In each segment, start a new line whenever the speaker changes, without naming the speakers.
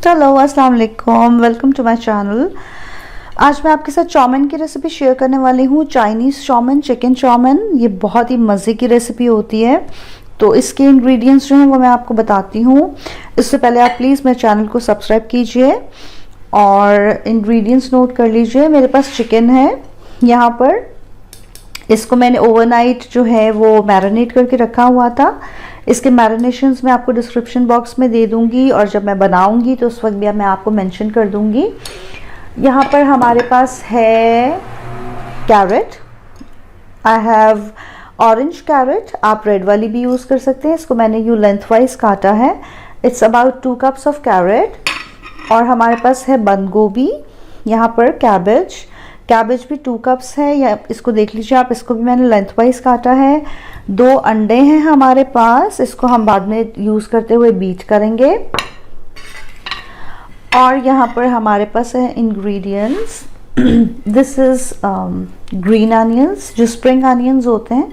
चलो अस्सलाम वालेकुम, वेलकम टू माय चैनल। आज मैं आपके साथ चाउमीन की रेसिपी शेयर करने वाली हूँ। Chinese chow mein, chicken chow mein. ये बहुत ही मज़े की रेसिपी होती है। तो इसके इंग्रेडिएंट्स जो हैं वो मैं आपको बताती हूँ। इससे पहले आप प्लीज़ मेरे चैनल को सब्सक्राइब कीजिए और इंग्रेडिएंट्स नोट कर लीजिए। मेरे पास चिकन है यहाँ पर। इसको मैंने ओवरनाइट जो है वो मैरिनेट करके रखा हुआ था। इसके मैरिनेशंस मैं आपको डिस्क्रिप्शन बॉक्स में दे दूंगी और जब मैं बनाऊंगी तो उस वक्त भी मैं आपको मेंशन कर दूंगी। यहाँ पर हमारे पास है carrot. I have orange carrot, आप रेड वाली भी यूज़ कर सकते हैं। इसको मैंने यूँ लेंथवाइज काटा है। It's about 2 cups of carrot. और हमारे पास है बंद गोभी, यहाँ पर कैबेज भी 2 कप्स है। या इसको देख लीजिए आप, इसको भी मैंने लेंथवाइज काटा है। 2 अंडे हैं हमारे पास, इसको हम बाद में यूज़ करते हुए बीट करेंगे। और यहाँ पर हमारे पास है ingredients. This is green onions, जो स्प्रिंग अनियंस होते हैं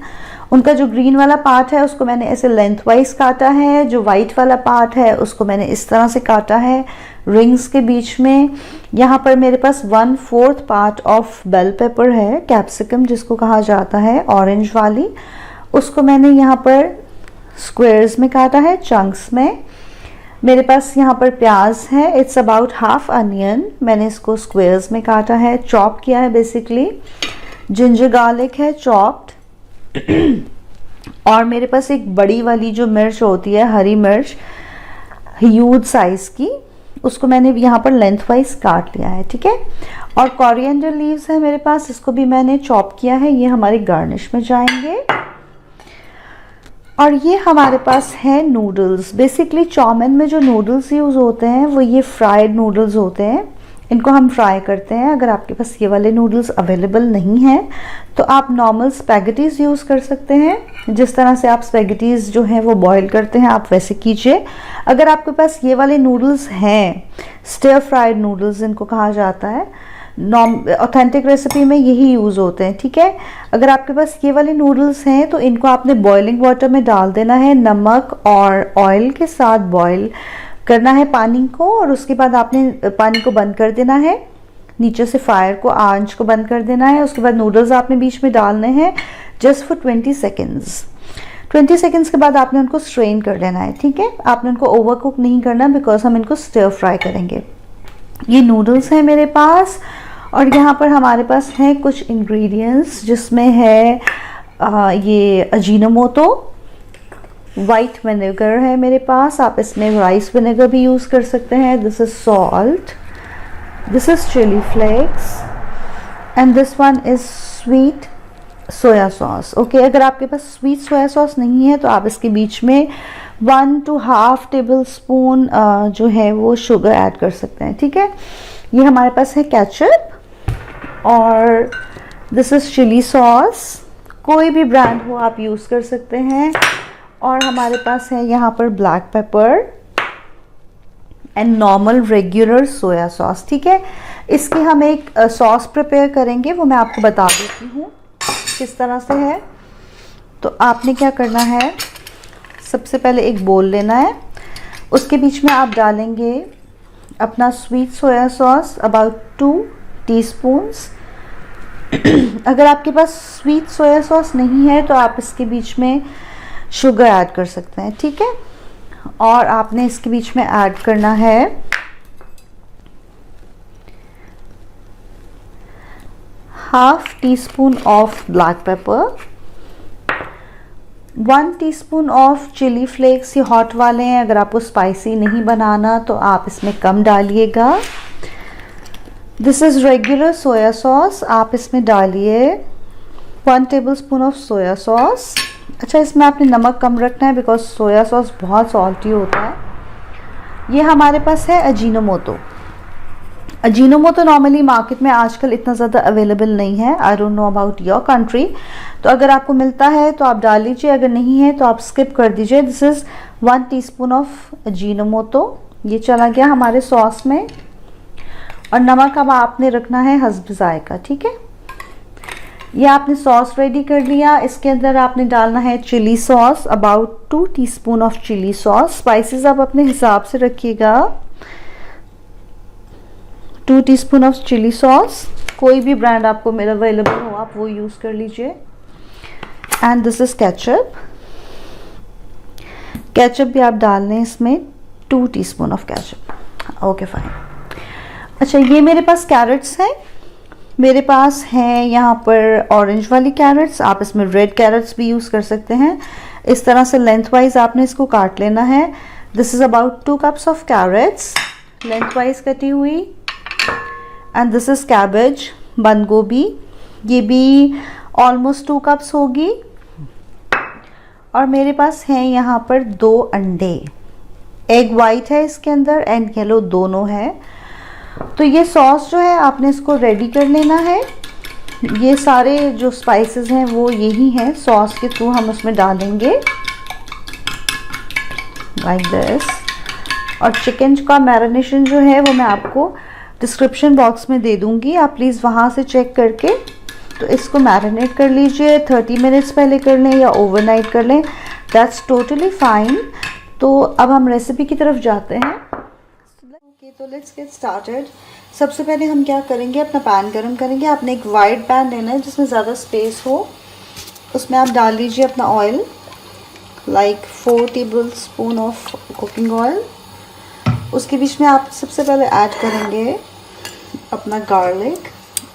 उनका जो ग्रीन वाला पार्ट है उसको मैंने ऐसे लेंथवाइज काटा है। जो वाइट वाला पार्ट है उसको मैंने इस तरह से काटा है रिंग्स के बीच में। यहाँ पर मेरे पास 1/4 पार्ट ऑफ बेल पेपर है, कैप्सिकम जिसको कहा जाता है, ऑरेंज वाली। उसको मैंने यहाँ पर स्क्वायर्स में काटा है, चंक्स में। मेरे पास यहाँ पर प्याज है, इट्स अबाउट हाफ अनियन। मैंने इसको स्क्वायर्स में काटा है, चॉप किया है बेसिकली। जिंजर गार्लिक है, चॉप्ड। और मेरे पास एक बड़ी वाली जो मिर्च होती है, हरी मिर्च, ह्यूज साइज की, उसको मैंने यहाँ पर लेंथवाइज काट लिया है, ठीक है। और कोरिएंडर लीव्स है मेरे पास, इसको भी मैंने चॉप किया है, ये हमारे गार्निश में जाएंगे। और ये हमारे पास है नूडल्स। बेसिकली चाउमीन में जो नूडल्स यूज़ होते हैं वो ये फ्राइड नूडल्स होते हैं। इनको हम फ्राई करते हैं। अगर आपके पास ये वाले नूडल्स अवेलेबल नहीं हैं तो आप नॉर्मल स्पैगेटीज़ यूज़ कर सकते हैं। जिस तरह से आप स्पैगेटीज़ जो हैं वो बॉईल करते हैं आप वैसे कीजिए। अगर आपके पास ये वाले नूडल्स हैं, स्टर फ्राइड नूडल्स इनको कहा जाता है, ऑथेंटिक रेसिपी में यही यूज़ होते हैं, ठीक है। अगर आपके पास ये वाले नूडल्स हैं तो इनको आपने बॉइलिंग वाटर में डाल देना है, नमक और ऑयल के साथ बॉईल करना है पानी को। और उसके बाद आपने पानी को बंद कर देना है, नीचे से फायर को, आंच को बंद कर देना है। उसके बाद नूडल्स आपने बीच में डालने हैं जस्ट फॉर 20 सेकेंड्स। 20 सेकेंड्स के बाद आपने उनको स्ट्रेन कर लेना है, ठीक है। आपने उनको ओवर कुक नहीं करना बिकॉज हम इनको स्टर फ्राई करेंगे। ये नूडल्स हैं मेरे पास। और यहाँ पर हमारे पास हैं कुछ इंग्रेडिएंट्स जिसमें है ये अजीनोमोटो, वाइट विनेगर है मेरे पास, आप इसमें राइस विनेगर भी यूज़ कर सकते हैं। This is salt, this is chilli flakes and this one is sweet soya sauce. Okay, अगर आपके पास स्वीट सोया सॉस नहीं है तो आप इसके बीच में 1 to 1/2 टेबल स्पून जो है वो शुगर ऐड कर सकते हैं, ठीक है। ये हमारे पास है केचप और दिस इज़ चिली सॉस, कोई भी ब्रांड हो आप यूज़ कर सकते हैं। और हमारे पास है यहाँ पर black pepper and normal regular soya sauce, ठीक है। इसकी हम एक सॉस प्रिपेयर करेंगे, वो मैं आपको बता देती हूँ किस तरह से है। तो आपने क्या करना है, सबसे पहले एक बोल लेना है, उसके बीच में आप डालेंगे अपना sweet soya sauce, about 2 teaspoons. अगर आपके पास स्वीट सोया सॉस नहीं है तो आप इसके बीच में शुगर ऐड कर सकते हैं, ठीक है। और आपने इसके बीच में ऐड करना है half teaspoon of black pepper, 1 teaspoon of chilli flakes. ये हॉट वाले हैं, अगर आपको स्पाइसी नहीं बनाना तो आप इसमें कम डालिएगा। This is regular soya sauce, आप इसमें डालिए 1 टेबलस्पून ऑफ सोया सॉस। अच्छा, इसमें आपने नमक कम रखना है बिकॉज सोया सॉस बहुत सॉल्टी होता है। ये हमारे पास है अजीनोमोटो। अजीनोमोटो नॉर्मली मार्केट में आजकल इतना ज़्यादा अवेलेबल नहीं है। I don't know about your country, तो अगर आपको मिलता है तो आप डाल लीजिए, अगर नहीं है तो आप स्किप कर दीजिए। This is 1 teaspoon of Ajinomoto. ये चला गया हमारे सॉस में। और नमक अब आपने रखना है हस्ब जायका, ठीक है। ये आपने सॉस रेडी कर लिया। इसके अंदर आपने डालना है chilli sauce, about 2 teaspoon of chilli sauce. Spices आप अपने हिसाब से रखिएगा। 2 टीस्पून ऑफ चिली सॉस, कोई भी ब्रांड आपको मेरा अवेलेबल हो आप वो यूज़ कर लीजिए। And this is ketchup. Ketchup भी आप डाल लें इसमें, 2 teaspoon of ketchup. Okay fine. अच्छा, ये मेरे पास कैरेट्स हैं, मेरे पास हैं यहाँ पर ऑरेंज वाली कैरेट्स, आप इसमें रेड कैरेट्स भी यूज़ कर सकते हैं। इस तरह से लेंथ वाइज आपने इसको काट लेना है। This is about 2 cups of carrots lengthwise कटी हुई। एंड दिस इज़ कैबेज, बंद गोभी, ये भी ऑलमोस्ट 2 कप्स होगी। और मेरे पास हैं यहाँ पर 2 अंडे, एग वाइट है इसके अंदर एंड येलो दोनों है। तो ये सॉस जो है आपने इसको रेडी कर लेना है। ये सारे जो स्पाइसेस हैं वो यही हैं, सॉस के थ्रू हम उसमें डालेंगे लाइक दिस। और चिकन का मैरिनेशन जो है वो मैं आपको डिस्क्रिप्शन बॉक्स में दे दूंगी, आप प्लीज़ वहाँ से चेक करके तो इसको मैरिनेट कर लीजिए। 30 मिनट्स पहले कर लें या ओवरनाइट कर लें, दैट्स टोटली फाइन। तो अब हम रेसिपी की तरफ जाते हैं। ओके, तो लेट्स गेट स्टार्टेड। सबसे पहले हम क्या करेंगे, अपना पैन गरम करेंगे। आपने एक वाइड पैन लेना है जिसमें ज़्यादा स्पेस हो, उसमें आप डाल लीजिए अपना oil, like 4 table spoon of cooking oil. उसके बीच में आप सबसे पहले ऐड करेंगे अपना गार्लिक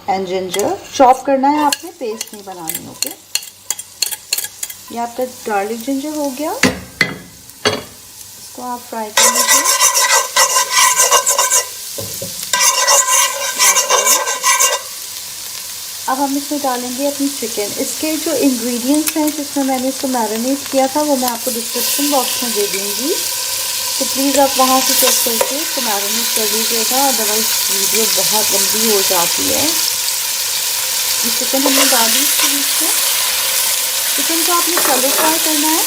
एंड जिंजर। चॉप करना है आपने, पेस्ट नहीं बनानी। ओके, ये आपका गार्लिक जिंजर हो गया, इसको आप फ्राई कर लीजिए। अब हम इसमें डालेंगे अपनी चिकन। इसके जो इंग्रेडिएंट्स हैं जिसमें मैंने इसको मैरिनेट किया था वो मैं आपको डिस्क्रिप्शन बॉक्स में दे दूँगी, तो प्लीज़ आप वहाँ से चेक करके इसको मैरिनेट कर लीजिएगा, अदरवाइज वीडियो बहुत लंबी हो जाती है। ये चिकन हमने डाली इसके बीच में। चिकन को आपने सैलो फ्राई करना है,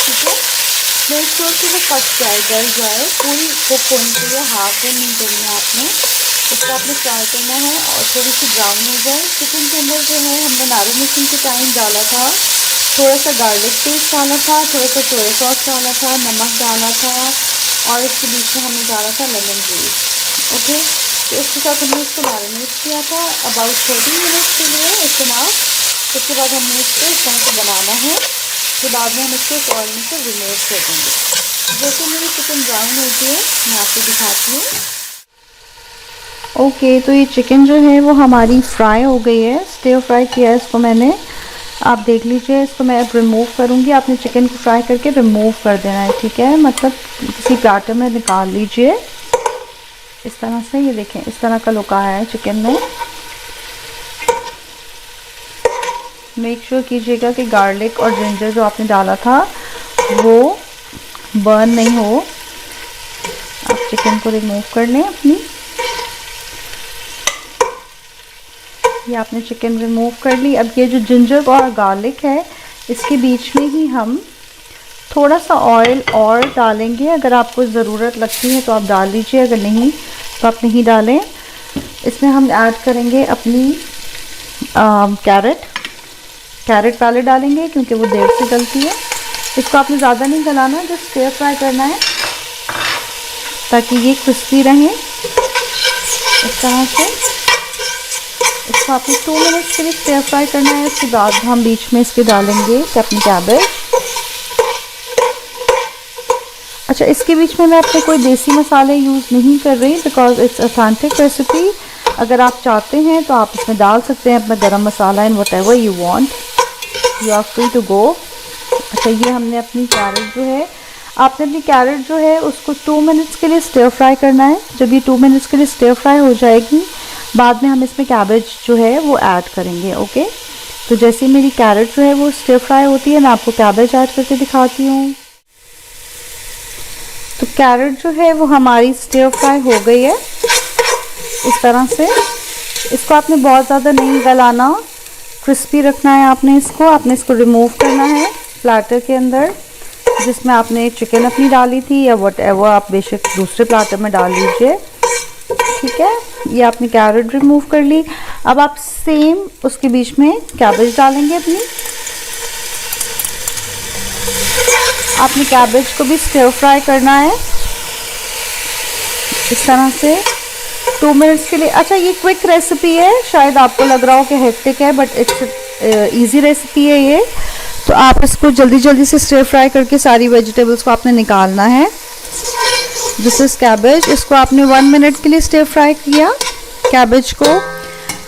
ठीक है। मेक श्योर कि वो पक जाए, गल जाए, पूरी कुक होनी चाहिए, हाफ बर्न नहीं करनी है आपने। इसको आपने फ्राई करना है और थोड़ी सी ब्राउन हो जाए। चिकन के अंदर जो है हमने मैरिनेशन के टाइम डाला था, थोड़ा सा गार्लिक पेस्ट डाला था, थोड़ा सा सोया सॉस डाला था, नमक डाला था और इसके बीच में हमने डाला था लेमन जूस। ओके, तो इसके साथ हमने इसको मैरिनेट किया था अबाउट 30 मिनट्स के लिए इतना। उसके बाद हमने इसको इस तरह से बनाना है, फिर बाद में हम इसको इस ऑयल में से रिमूव कर देंगे। जैसे मेरी चिकन ब्राउन होती है मैं आपको दिखाती हूँ। ओके, तो ये चिकन जो है वो हमारी फ्राई हो गई है, स्टिर फ्राई किया है इसको मैंने, आप देख लीजिए। इसको मैं अब रिमूव करूँगी। आपने चिकन को फ्राई करके रिमूव कर देना है, ठीक है, मतलब किसी प्लेटर में निकाल लीजिए इस तरह से। ये देखें इस तरह का लुक आया है चिकन में। मेक श्योर कीजिएगा कि गार्लिक और जिंजर जो आपने डाला था वो बर्न नहीं हो। आप चिकन को रिमूव कर लें अपनी। ये आपने चिकन रिमूव कर ली। अब ये जो जिंजर और गार्लिक है इसके बीच में ही हम थोड़ा सा ऑयल और डालेंगे। अगर आपको ज़रूरत लगती है तो आप डाल लीजिए, अगर नहीं तो आप नहीं डालें। इसमें हम ऐड करेंगे अपनी कैरेट पहले डालेंगे क्योंकि वो देर से गलती है। इसको आपने ज़्यादा नहीं गलाना, जस्ट स्टिर फ्राई करना है ताकि ये क्रिस्पी रहें इस तरह से। इसको आपने 2 मिनट्स के लिए स्टिर फ्राई करना है। उसके बाद हम बीच में इसके डालेंगे अपनी कैबेज। अच्छा, इसके बीच में मैं अपने कोई देसी मसाले यूज़ नहीं कर रही बिकॉज इट्स ऑथेंटिक रेसिपी। अगर आप चाहते हैं तो आप इसमें डाल सकते हैं अपना गरम मसाला and whatever you want, you are free to go. अच्छा, ये हमने अपनी कैरेट जो है, आपने अपनी कैरेट जो है उसको 2 मिनट्स के लिए स्टिर फ्राई करना है। जब ये 2 मिनट्स के लिए स्टिर फ्राई हो जाएगी बाद में हम इसमें कैबेज जो है वो ऐड करेंगे। ओके, तो जैसे मेरी कैरेट जो है वो स्टिर फ्राई होती है मैं आपको कैबेज ऐड करके दिखाती हूँ। तो कैरेट जो है वो हमारी स्टिर फ्राई हो गई है इस तरह से। इसको आपने बहुत ज़्यादा नहीं गलाना, क्रिस्पी रखना है आपने इसको रिमूव करना है प्लेटर के अंदर जिसमें आपने चिकन अपनी डाली थी या वट एवर, आप बेशक दूसरे प्लेटर में डाल लीजिए, ठीक है। ये आपने कैरेट रिमूव कर ली। अब आप सेम उसके बीच में कैबेज डालेंगे अपनी। आपने कैबेज को भी स्टिर फ्राई करना है इस तरह से। 2 मिनट्स के लिए। अच्छा, ये क्विक रेसिपी है, शायद आपको लग रहा हो कि हेक्टिक है, बट इट्स इजी रेसिपी है ये। तो आप इसको जल्दी जल्दी से स्टर फ्राई करके सारी वेजिटेबल्स को आपने निकालना है। दिस इज कैबेज, इसको आपने 1 मिनट के लिए स्टर फ्राई किया कैबेज को।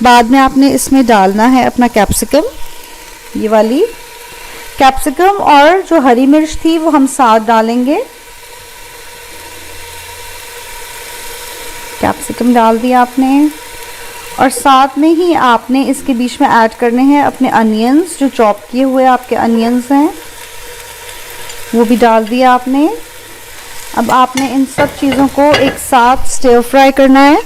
बाद में आपने इसमें डालना है अपना कैप्सिकम, ये वाली कैप्सिकम, और जो हरी मिर्च थी वो हम साथ डालेंगे। कैप्सिकम डाल दिया आपने, और साथ में ही आपने इसके बीच में ऐड करने हैं अपने अनियंस, जो चॉप किए हुए आपके अनियंस हैं वो भी डाल दिया आपने। अब आपने इन सब चीज़ों को एक साथ स्टर फ्राई करना है।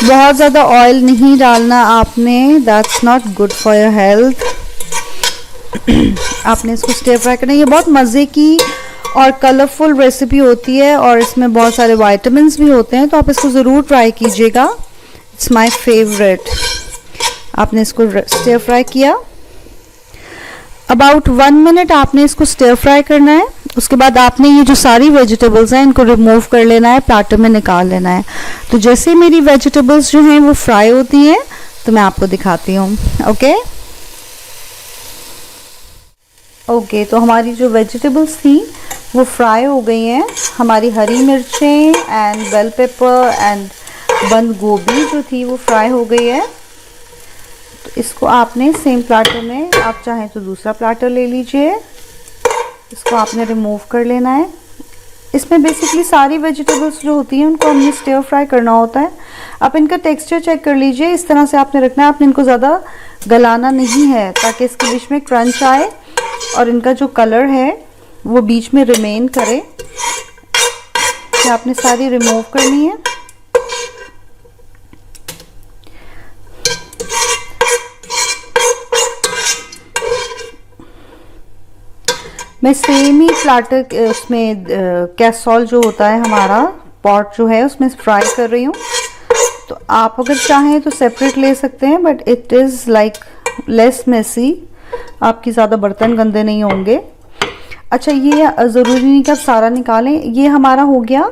बहुत ज़्यादा ऑयल नहीं डालना आपने, that's not good for your health. आपने इसको स्टर फ्राई करना है। ये बहुत मज़े की और कलरफुल रेसिपी होती है और इसमें बहुत सारे विटामिन्स भी होते हैं, तो आप इसको ज़रूर ट्राई कीजिएगा। It's my favourite. आपने इसको स्टर फ्राई किया, अबाउट 1 मिनट आपने इसको स्टर फ्राई करना है। उसके बाद आपने ये जो सारी वेजिटेबल्स हैं इनको रिमूव कर लेना है, प्लेटर में निकाल लेना है। तो जैसे मेरी वेजिटेबल्स जो हैं वो फ्राई होती हैं तो मैं आपको दिखाती हूँ। ओके, तो हमारी जो वेजिटेबल्स थी वो फ्राई हो गई हैं। हमारी हरी मिर्चें एंड बेल पेपर एंड बंद गोभी जो थी वो फ्राई हो गई है। तो इसको आपने सेम प्लेटर में, आप चाहें तो दूसरा प्लेटर ले लीजिए, इसको आपने रिमूव कर लेना है। इसमें बेसिकली सारी वेजिटेबल्स जो होती हैं उनको हमने स्टर फ्राई करना होता है। आप इनका टेक्सचर चेक कर लीजिए, इस तरह से आपने रखना है। आपने इनको ज़्यादा गलाना नहीं है ताकि इसके बीच में क्रंच आए और इनका जो कलर है वो बीच में रिमेन करे। ये आपने सारी रिमूव करनी है। मैं सेम ही प्लेटर उसमें कैसरोल जो होता है हमारा पॉट जो है उसमें फ्राई कर रही हूँ। तो आप अगर चाहें तो सेपरेट ले सकते हैं, but it is like less messy, आपकी ज़्यादा बर्तन गंदे नहीं होंगे। अच्छा, ये ज़रूरी नहीं कि आप सारा निकालें। ये हमारा हो गया,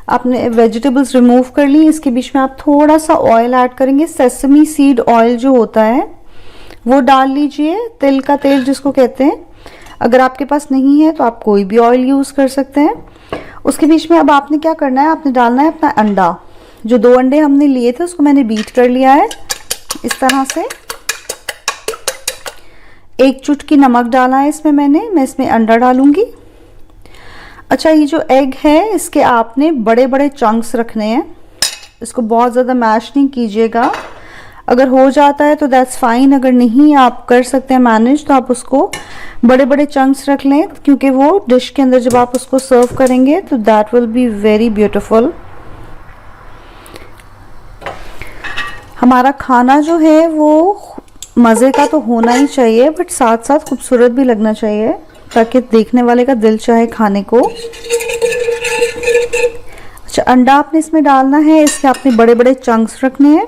आपने वेजिटेबल्स रिमूव कर ली। इसके बीच में आप थोड़ा सा ऑयल ऐड करेंगे, सेसमी सीड ऑयल जो होता है वो डाल लीजिए, तिल का तेल जिसको कहते हैं। अगर आपके पास नहीं है तो आप कोई भी ऑयल यूज़ कर सकते हैं। उसके बीच में अब आपने क्या करना है, आपने डालना है अपना अंडा। जो 2 अंडे हमने लिए थे उसको मैंने बीट कर लिया है इस तरह से। 1 चुटकी नमक डाला है इसमें मैं इसमें अंडा डालूंगी। अच्छा, ये जो एग है इसके आपने बड़े बड़े चंक्स रखने हैं, इसको बहुत ज़्यादा मैश नहीं कीजिएगा। अगर हो जाता है तो दैट्स फाइन, अगर नहीं आप कर सकते हैं मैनेज तो आप उसको बड़े बड़े चंक्स रख लें, क्योंकि वो डिश के अंदर जब आप उसको सर्व करेंगे तो that will be very beautiful. हमारा खाना जो है वो मज़े का तो होना ही चाहिए, बट साथ साथ खूबसूरत भी लगना चाहिए ताकि देखने वाले का दिल चाहे खाने को। अच्छा, अंडा आपने इसमें डालना है, इसके आपने बड़े बड़े चंक्स रखने हैं।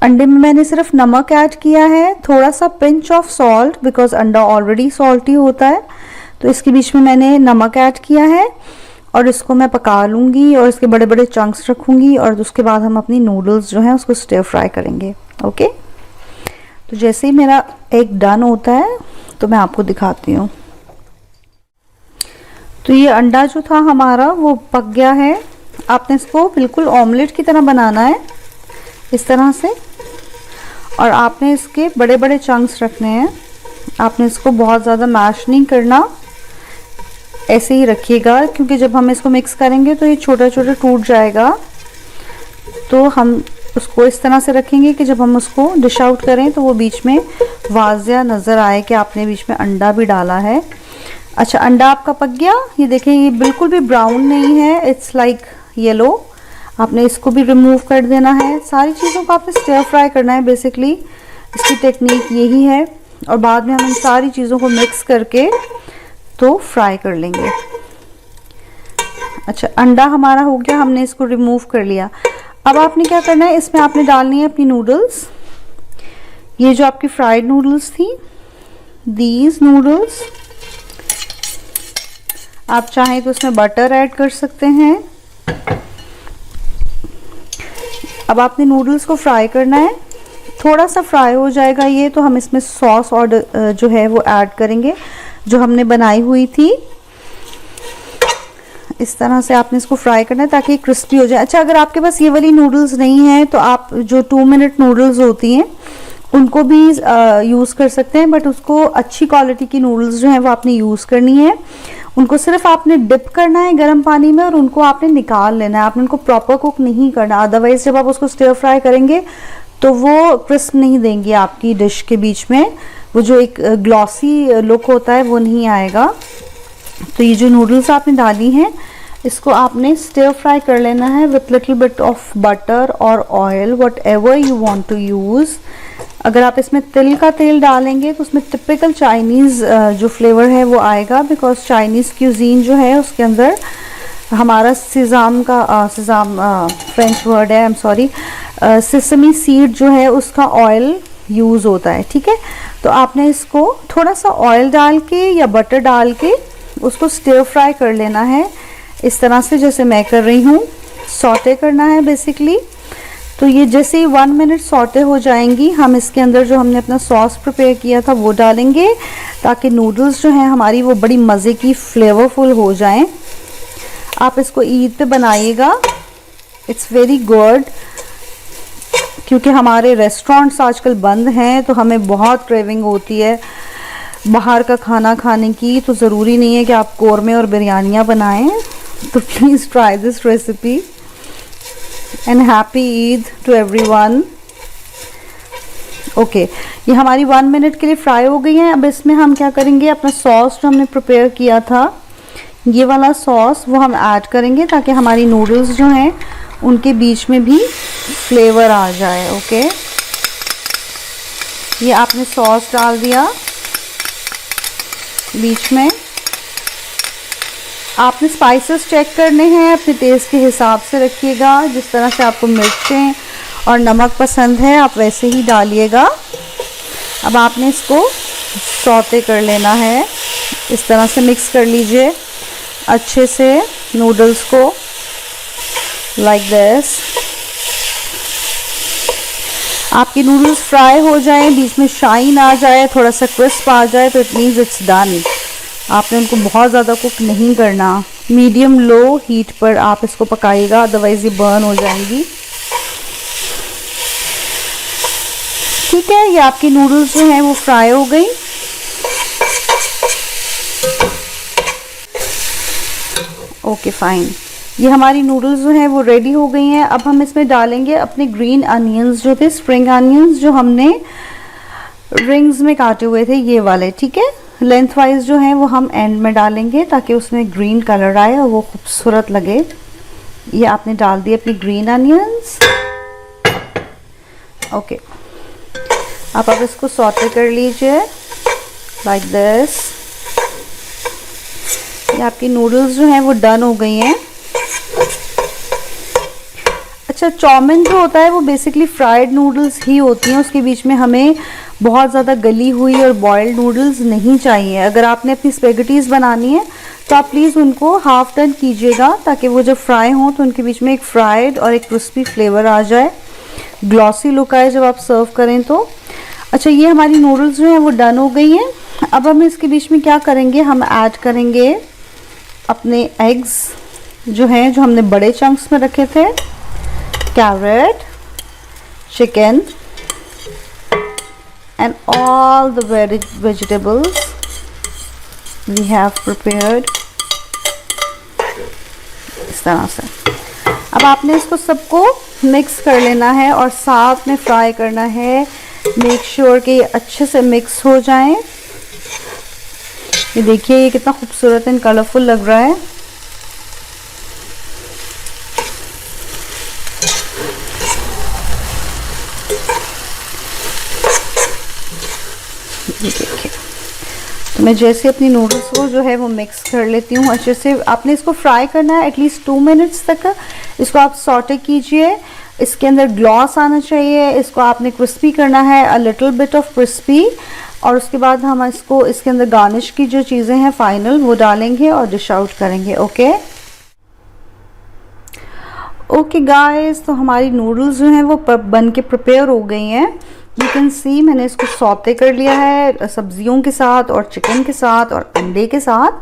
अंडे में मैंने सिर्फ नमक ऐड किया है, थोड़ा सा पिंच ऑफ सॉल्ट, बिकॉज अंडा ऑलरेडी सॉल्टी होता है। तो इसके बीच में मैंने नमक ऐड किया है और इसको मैं पका लूँगी और इसके बड़े बड़े चंक्स रखूँगी और उसके बाद हम अपनी नूडल्स जो हैं उसको स्टर फ्राई करेंगे। ओके, तो जैसे ही मेरा एग डन होता है तो मैं आपको दिखाती हूँ। तो ये अंडा जो था हमारा वो पक गया है। आपने इसको बिल्कुल ऑमलेट की तरह बनाना है इस तरह से, और आपने इसके बड़े बड़े चंक्स रखने हैं। आपने इसको बहुत ज़्यादा मैश नहीं करना, ऐसे ही रखिएगा, क्योंकि जब हम इसको मिक्स करेंगे तो ये छोटा छोटा टूट जाएगा। तो हम उसको इस तरह से रखेंगे कि जब हम उसको डिश आउट करें तो वो बीच में वाज़िया नज़र आए कि आपने बीच में अंडा भी डाला है। अच्छा, अंडा आपका पक गया, ये देखें, ये बिल्कुल भी ब्राउन नहीं है, इट्स लाइक येलो। आपने इसको भी रिमूव कर देना है। सारी चीज़ों को आपने स्टर फ्राई करना है, बेसिकली इसकी टेक्निक यही है। और बाद में हम इन सारी चीज़ों को मिक्स करके तो फ्राई कर लेंगे। अच्छा, अंडा हमारा हो गया, हमने इसको रिमूव कर लिया। अब आपने क्या करना है, इसमें आपने डालनी है अपनी नूडल्स। ये जो आपकी फ्राइड नूडल्स थी, दीज नूडल्स, आप चाहें तो उसमें बटर ऐड कर सकते हैं। अब आपने नूडल्स को फ्राई करना है, थोड़ा सा फ्राई हो जाएगा ये तो हम इसमें सॉस और जो है वो ऐड करेंगे जो हमने बनाई हुई थी। इस तरह से आपने इसको फ्राई करना है ताकि क्रिस्पी हो जाए। अच्छा, अगर आपके पास ये वाली नूडल्स नहीं है तो आप जो 2 मिनट नूडल्स होती हैं उनको भी यूज़ कर सकते हैं, बट उसको अच्छी क्वालिटी की नूडल्स जो हैं वो आपने यूज़ करनी है। उनको सिर्फ आपने डिप करना है गर्म पानी में और उनको आपने निकाल लेना है, आपने उनको प्रॉपर कुक नहीं करना, अदरवाइज जब आप उसको स्टिर फ्राई करेंगे तो वो क्रिस्प नहीं देंगी आपकी डिश के बीच में, वो जो एक ग्लॉसी लुक होता है वो नहीं आएगा। तो ये जो नूडल्स आपने डाली हैं इसको आपने स्टिर फ्राई कर लेना है with little bit of butter और oil, whatever you want to use. अगर आप इसमें तिल का तेल डालेंगे तो उसमें टिपिकल चाइनीज़ जो फ्लेवर है वो आएगा, बिकॉज चाइनीज़ क्यूजीन जो है उसके अंदर हमारा सिजाम फ्रेंच वर्ड है, I am sorry, sesame seed जो है उसका ऑयल यूज़ होता है। ठीक है, तो आपने इसको थोड़ा सा ऑयल डाल के या बटर डाल के उसको स्टिर फ्राई कर लेना है इस तरह से जैसे मैं कर रही हूँ, सॉटे करना है बेसिकली। तो ये जैसे ही 1 मिनट सॉटे हो जाएंगी हम इसके अंदर जो हमने अपना सॉस प्रिपेयर किया था वो डालेंगे ताकि नूडल्स जो हैं हमारी वो बड़ी मज़े की फ्लेवरफुल हो जाएं। आप इसको ईद पे बनाइएगा, इट्स वेरी गुड, क्योंकि हमारे रेस्टोरेंट्स आजकल बंद हैं तो हमें बहुत क्रेविंग होती है बाहर का खाना खाने की। तो ज़रूरी नहीं है कि आप कोरमे और बिरयानियाँ बनाएं, तो please try this recipe and happy Eid to everyone. Okay, ये हमारी 1 मिनट के लिए फ्राई हो गई हैं। अब इसमें हम क्या करेंगे, अपना सॉस जो हमने प्रिपेयर किया था ये वाला सॉस वो हम ऐड करेंगे ताकि हमारी नूडल्स जो हैं उनके बीच में भी फ्लेवर आ जाए। ओके, ये आपने सॉस डाल दिया बीच में। आपने स्पाइसेस चेक करने हैं, अपने टेस्ट के हिसाब से रखिएगा, जिस तरह से आपको मिर्चें और नमक पसंद है आप वैसे ही डालिएगा। अब आपने इसको सौते कर लेना है, इस तरह से मिक्स कर लीजिए अच्छे से नूडल्स को, लाइक दिस। आपकी नूडल्स फ्राई हो जाए, बीच में शाइन आ जाए, थोड़ा सा क्रिस्प आ जाए तो इट मीन्स इट्स डन। आपने उनको बहुत ज़्यादा कुक नहीं करना, मीडियम लो हीट पर आप इसको पकाइएगा, अदरवाइज ये बर्न हो जाएंगी। ठीक है, ये आपकी नूडल्स जो हैं वो फ्राई हो गई। ओके फाइन, ये हमारी नूडल्स जो हैं वो रेडी हो गई हैं। अब हम इसमें डालेंगे अपने ग्रीन अनियंस जो थे, स्प्रिंग अनियंस जो हमने रिंग्स में काटे हुए थे ये वाले। ठीक है, लेंथ वाइज जो है वो हम एंड में डालेंगे ताकि उसमें ग्रीन कलर आए और वो खूबसूरत लगे। ये आपने डाल दिए अपनी ग्रीन अनियंस। ओके, आप अब इसको सॉटे कर लीजिए लाइक दिस। ये आपकी नूडल्स जो हैं वो डन हो गई हैं। अच्छा, चाउमीन जो होता है वो बेसिकली फ्राइड नूडल्स ही होती हैं, उसके बीच में हमें बहुत ज़्यादा गली हुई और बॉइल्ड नूडल्स नहीं चाहिए। अगर आपने अपनी स्पेगेटीज़ बनानी है तो आप प्लीज़ उनको हाफ डन कीजिएगा ताकि वो जब फ्राई हों तो उनके बीच में एक फ्राइड और एक क्रिस्पी फ्लेवर आ जाए, ग्लॉसी लुक आए जब आप सर्व करें तो। अच्छा, ये हमारी नूडल्स जो हैं वो डन हो गई हैं। अब हम इसके बीच में क्या करेंगे, हम ऐड करेंगे अपने एग्स जो हैं जो हमने बड़े चंक्स में रखे थे, carrot, chicken and all the vegetables we have prepared इस तरह से। अब आपने इसको सबको मिक्स कर लेना है और साथ में फ्राई करना है। मेक श्योर कि ये अच्छे से मिक्स हो जाएं। ये देखिए ये कितना खूबसूरत एंड कलरफुल लग रहा है। देखिए, तो मैं जैसे अपनी नूडल्स को जो है वो मिक्स कर लेती हूँ अच्छे से। आपने इसको फ्राई करना है एटलीस्ट 2 मिनट्स तक। इसको आप सॉटे कीजिए, इसके अंदर ग्लॉस आना चाहिए, इसको आपने क्रिस्पी करना है, a little bit of crispy. और उसके बाद हम इसको इसके अंदर गार्निश की जो चीज़ें हैं फाइनल वो डालेंगे और डिश आउट करेंगे। ओके ओके गाइस, तो हमारी नूडल्स जो हैं वो बन के प्रिपेयर हो गई हैं। यू कैन सी मैंने इसको सौते कर लिया है सब्जियों के साथ और चिकन के साथ और अंडे के साथ।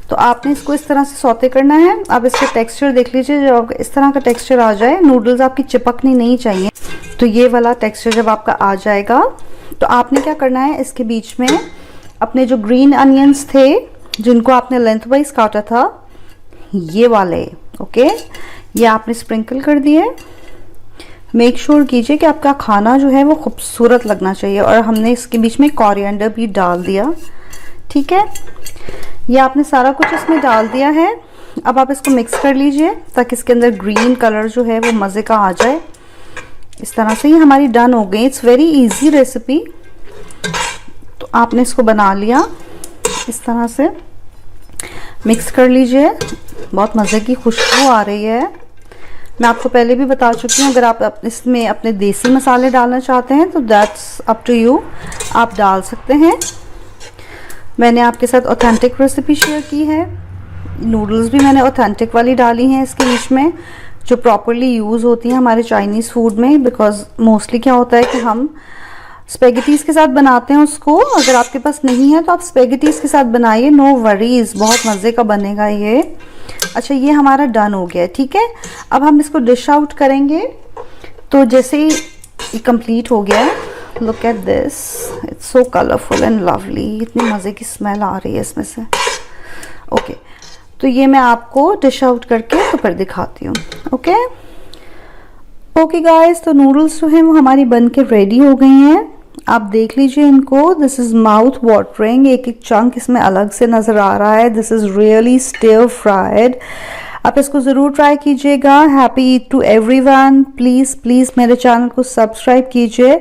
तो आपने इसको इस तरह से सौते करना है। आप इसका टेक्सचर देख लीजिए, जब इस तरह का टेक्सचर आ जाए, नूडल्स आपकी चिपकनी नहीं चाहिए। तो ये वाला टेक्सचर जब आपका आ जाएगा तो आपने क्या करना है, इसके बीच में अपने जो ग्रीन अनियंस थे जिनको आपने लेंथ वाइज काटा था, ये वाले ओके, ये आपने स्प्रिंकल कर दिए। मेक श्योर कीजिए कि आपका खाना जो है वो खूबसूरत लगना चाहिए। और हमने इसके बीच में कोरिएंडर भी डाल दिया, ठीक है। ये आपने सारा कुछ इसमें डाल दिया है। अब आप इसको मिक्स कर लीजिए ताकि इसके अंदर ग्रीन कलर जो है वो मज़े का आ जाए। इस तरह से ये हमारी डन हो गई। It's very easy recipe. तो आपने इसको बना लिया, इस तरह से मिक्स कर लीजिए। बहुत मज़े की खुशबू आ रही है। मैं आपको पहले भी बता चुकी हूँ, अगर आप इसमें अपने देसी मसाले डालना चाहते हैं तो दैट्स अप टू यू, आप डाल सकते हैं। मैंने आपके साथ ऑथेंटिक रेसिपी शेयर की है। नूडल्स भी मैंने ऑथेंटिक वाली डाली हैं इसके बीच में, जो प्रॉपरली यूज़ होती हैं हमारे चाइनीज़ फूड में। बिकॉज मोस्टली क्या होता है कि हम स्पेगेटीज़ के साथ बनाते हैं उसको। अगर आपके पास नहीं है तो आप स्पेगेटीज़ के साथ बनाइए, नो वरीज, बहुत मज़े का बनेगा ये। अच्छा, ये हमारा डन हो गया, ठीक है। अब हम इसको डिश आउट करेंगे। तो जैसे ही ये कंप्लीट हो गया है, look at this, it's so colourful and lovely. इतनी मज़े की स्मेल आ रही है इसमें से। ओके, तो ये मैं आपको डिश आउट करके तो फिर दिखाती हूँ। ओके गाइस, तो नूडल्स जो हैं वो हमारी बन के रेडी हो गई हैं। आप देख लीजिए इनको, दिस इज़ माउथ वाटरिंग। एक एक चंक इसमें अलग से नज़र आ रहा है। This is really stir fried. आप इसको ज़रूर ट्राई कीजिएगा। Happy Eid to everyone. Please please मेरे चैनल को सब्सक्राइब कीजिए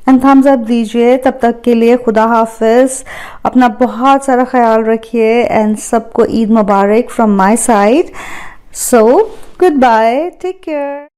एंड थम्स अप दीजिए। तब तक के लिए खुदा हाफिज़, अपना बहुत सारा ख्याल रखिए एंड सबको ईद मुबारक from my side. So good bye, take care.